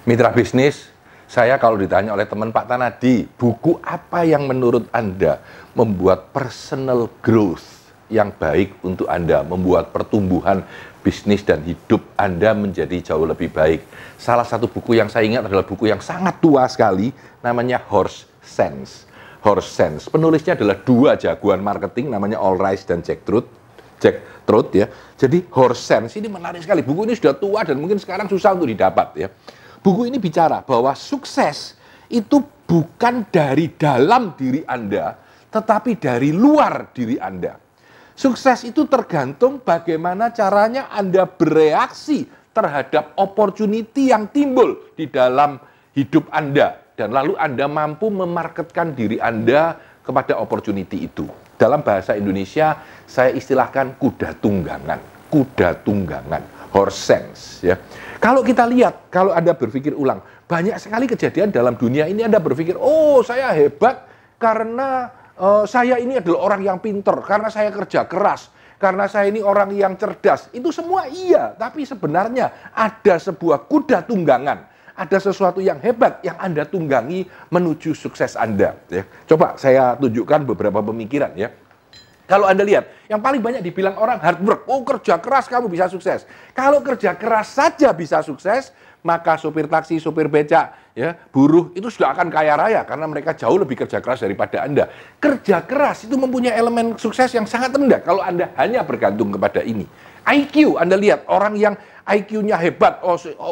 Mitra bisnis, saya kalau ditanya oleh teman Pak Tanadi, buku apa yang menurut Anda membuat personal growth yang baik untuk Anda, membuat pertumbuhan bisnis dan hidup Anda menjadi jauh lebih baik. Salah satu buku yang saya ingat adalah buku yang sangat tua sekali, namanya Horse Sense. Horse Sense. Penulisnya adalah dua jagoan marketing, namanya Al Ries dan Jack Trout ya. Jadi Horse Sense ini menarik sekali. Buku ini sudah tua dan mungkin sekarang susah untuk didapat ya. Buku ini bicara bahwa sukses itu bukan dari dalam diri Anda, tetapi dari luar diri Anda. Sukses itu tergantung bagaimana caranya Anda bereaksi terhadap opportunity yang timbul di dalam hidup Anda. Dan lalu Anda mampu memarketkan diri Anda kepada opportunity itu. Dalam bahasa Indonesia, saya istilahkan kuda tunggangan. Kuda tunggangan, horse sense ya. Kalau kita lihat, kalau Anda berpikir ulang, banyak sekali kejadian dalam dunia ini Anda berpikir, oh saya hebat karena saya ini adalah orang yang pinter, karena saya kerja keras, karena saya ini orang yang cerdas. Itu semua iya, tapi sebenarnya ada sebuah kuda tunggangan, ada sesuatu yang hebat yang Anda tunggangi menuju sukses Anda. Ya. Coba saya tunjukkan beberapa pemikiran ya. Kalau Anda lihat, yang paling banyak dibilang orang hard work, oh kerja keras kamu bisa sukses. Kalau kerja keras saja bisa sukses, maka sopir taksi, sopir becak, ya, buruh itu sudah akan kaya raya karena mereka jauh lebih kerja keras daripada Anda. Kerja keras itu mempunyai elemen sukses yang sangat rendah kalau Anda hanya bergantung kepada ini. IQ, Anda lihat orang yang IQ-nya hebat,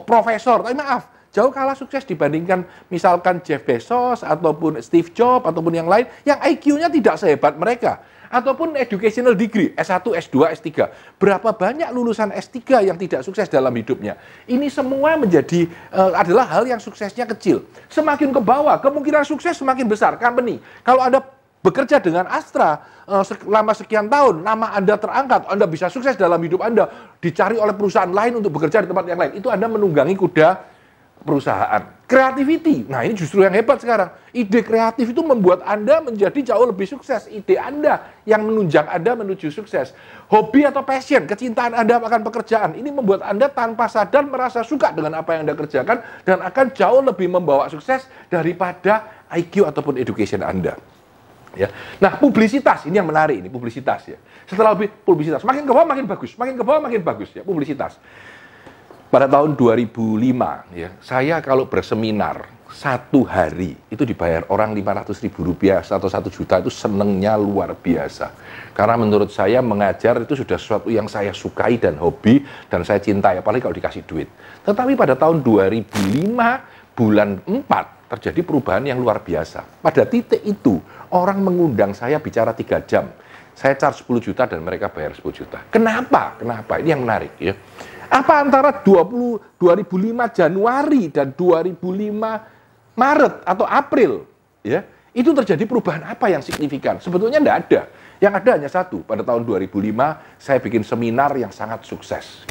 profesor, tapi maaf, jauh kalah sukses dibandingkan misalkan Jeff Bezos ataupun Steve Jobs ataupun yang lain yang IQ-nya tidak sehebat mereka. Ataupun educational degree, S1, S2, S3. Berapa banyak lulusan S3 yang tidak sukses dalam hidupnya? Ini semua menjadi adalah hal yang suksesnya kecil. Semakin ke bawah, kemungkinan sukses semakin besar. Company, kalau Anda bekerja dengan Astra selama sekian tahun, nama Anda terangkat, Anda bisa sukses dalam hidup Anda, dicari oleh perusahaan lain untuk bekerja di tempat yang lain. Itu Anda menunggangi kuda perusahaan. Creativity, nah ini justru yang hebat sekarang. Ide kreatif itu membuat Anda menjadi jauh lebih sukses. Ide Anda yang menunjang Anda menuju sukses. Hobi atau passion, kecintaan Anda akan pekerjaan, ini membuat Anda tanpa sadar merasa suka dengan apa yang Anda kerjakan dan akan jauh lebih membawa sukses daripada IQ ataupun education Anda. Ya. Nah, publisitas ini yang menarik, ini publisitas ya. Setelah lebih publisitas, makin ke bawah makin bagus, makin ke bawah makin bagus ya, publisitas. Pada tahun 2005, ya, saya kalau berseminar satu hari itu dibayar orang Rp500.000 atau 1 juta, itu senengnya luar biasa. Karena menurut saya mengajar itu sudah sesuatu yang saya sukai dan hobi dan saya cintai, apalagi kalau dikasih duit. Tetapi pada tahun 2005 bulan 4 terjadi perubahan yang luar biasa. Pada titik itu orang mengundang saya bicara 3 jam. Saya charge 10 juta dan mereka bayar 10 juta. Kenapa? Kenapa? Ini yang menarik ya. Apa antara 2005 Januari dan 2005 Maret atau April, ya, itu terjadi perubahan apa yang signifikan? Sebetulnya tidak ada. Yang ada hanya satu. Pada tahun 2005, saya bikin seminar yang sangat sukses.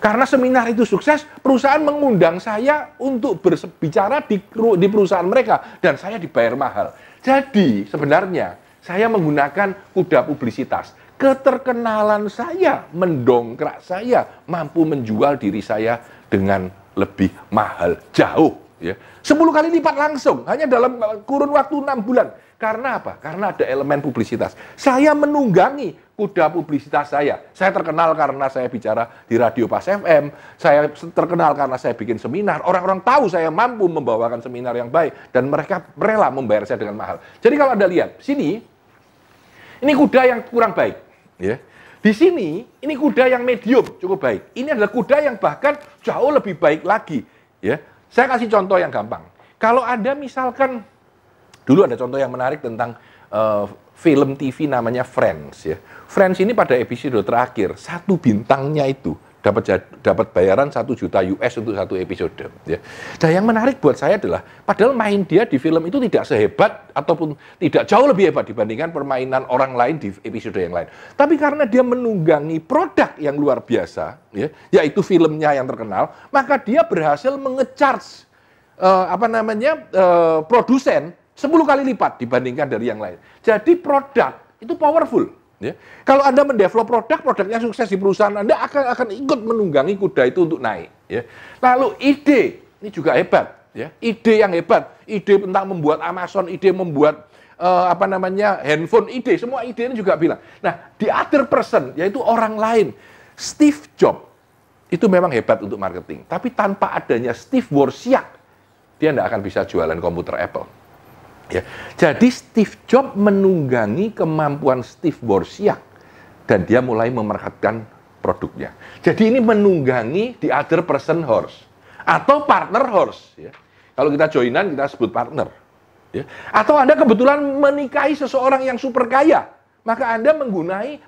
Karena seminar itu sukses, perusahaan mengundang saya untuk berbicara di perusahaan mereka. Dan saya dibayar mahal. Jadi, sebenarnya, saya menggunakan kuda publisitas. Keterkenalan saya mendongkrak saya mampu menjual diri saya dengan lebih mahal jauh ya. 10 kali lipat langsung hanya dalam kurun waktu 6 bulan. Karena apa? Karena ada elemen publisitas. Saya menunggangi kuda publisitas saya. Saya terkenal karena saya bicara di radio Pas FM. Saya terkenal karena saya bikin seminar. Orang-orang tahu saya mampu membawakan seminar yang baik dan mereka rela membayar saya dengan mahal. Jadi kalau Anda lihat sini, ini kuda yang kurang baik. Ya. Di sini, ini kuda yang medium, cukup baik. Ini adalah kuda yang bahkan jauh lebih baik lagi. Ya. Saya kasih contoh yang gampang. Kalau Anda misalkan, dulu ada contoh yang menarik tentang film TV namanya Friends. Ya. Friends ini pada episode terakhir, 1 bintangnya itu dapat bayaran 1 juta US untuk 1 episode. Ya. Dan yang menarik buat saya adalah, padahal main dia di film itu tidak sehebat ataupun tidak jauh lebih hebat dibandingkan permainan orang lain di episode yang lain. Tapi karena dia menunggangi produk yang luar biasa, ya, yaitu filmnya yang terkenal, maka dia berhasil menge-charge produsen 10 kali lipat dibandingkan dari yang lain. Jadi produk itu powerful. Ya. Kalau Anda mendevelop produknya sukses di perusahaan Anda akan ikut menunggangi kuda itu untuk naik. Ya. Lalu ide ini juga hebat, ya. Ide yang hebat, ide tentang membuat Amazon, ide membuat handphone, semua ide ini juga bilang. Nah, the other person, yaitu orang lain, Steve Jobs, itu memang hebat untuk marketing. Tapi tanpa adanya Steve Wozniak, dia tidak akan bisa jualan komputer Apple. Ya. Jadi Steve Jobs menunggangi kemampuan Steve Wozniak, dan dia mulai memarketkan produknya. Jadi ini menunggangi the other person horse, atau partner horse. Ya. Kalau kita joinan, kita sebut partner. Ya. Atau Anda kebetulan menikahi seseorang yang super kaya, maka Anda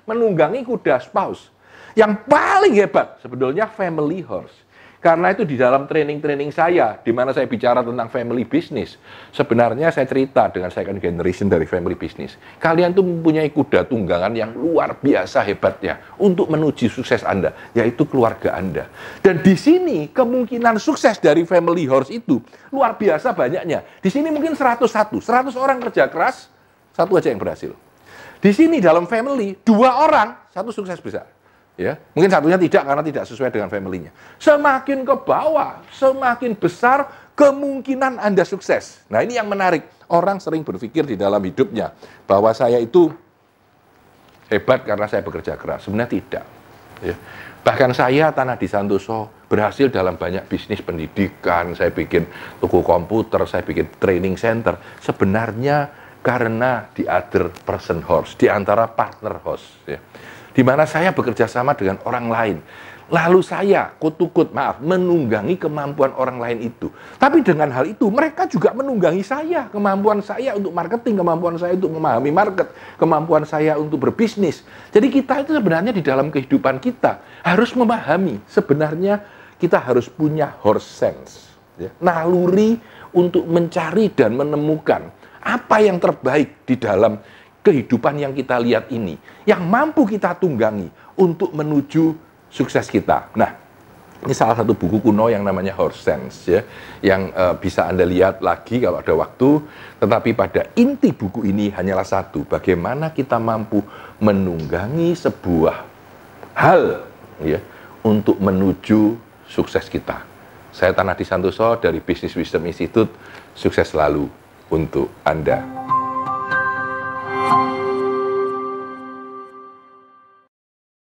menunggangi kuda spouse. Yang paling hebat sebetulnya family horse. Karena itu di dalam training-training saya, di mana saya bicara tentang family business, sebenarnya saya cerita dengan second generation dari family business. Kalian tuh mempunyai kuda tunggangan yang luar biasa hebatnya untuk menuju sukses Anda, yaitu keluarga Anda. Dan di sini kemungkinan sukses dari family horse itu luar biasa banyaknya. Di sini mungkin 100 orang kerja keras, satu aja yang berhasil. Di sini dalam family, 2 orang, satu sukses besar. Ya, mungkin satunya tidak karena tidak sesuai dengan family-nya. Semakin ke bawah, semakin besar kemungkinan Anda sukses. Nah, ini yang menarik. Orang sering berpikir di dalam hidupnya bahwa saya itu hebat karena saya bekerja keras. Sebenarnya tidak. Ya. Bahkan saya, Tanah di Santoso, berhasil dalam banyak bisnis pendidikan. Saya bikin toko komputer, saya bikin training center. Sebenarnya karena the other person horse, di antara partner horse. Ya. Di mana saya bekerja sama dengan orang lain. Lalu saya, menunggangi kemampuan orang lain itu. Tapi dengan hal itu, mereka juga menunggangi saya. Kemampuan saya untuk marketing, kemampuan saya untuk memahami market, kemampuan saya untuk berbisnis. Jadi kita itu sebenarnya di dalam kehidupan kita harus memahami. Sebenarnya kita harus punya horse sense. Ya, naluri untuk mencari dan menemukan apa yang terbaik di dalam kehidupan yang kita lihat ini, yang mampu kita tunggangi untuk menuju sukses kita. Nah, ini salah satu buku kuno yang namanya Horse Sense, ya, yang bisa Anda lihat lagi kalau ada waktu. Tetapi pada inti buku ini hanyalah satu: bagaimana kita mampu menunggangi sebuah hal, ya, untuk menuju sukses kita. Saya Tanah di Santoso dari Business Wisdom Institute. Sukses selalu untuk Anda.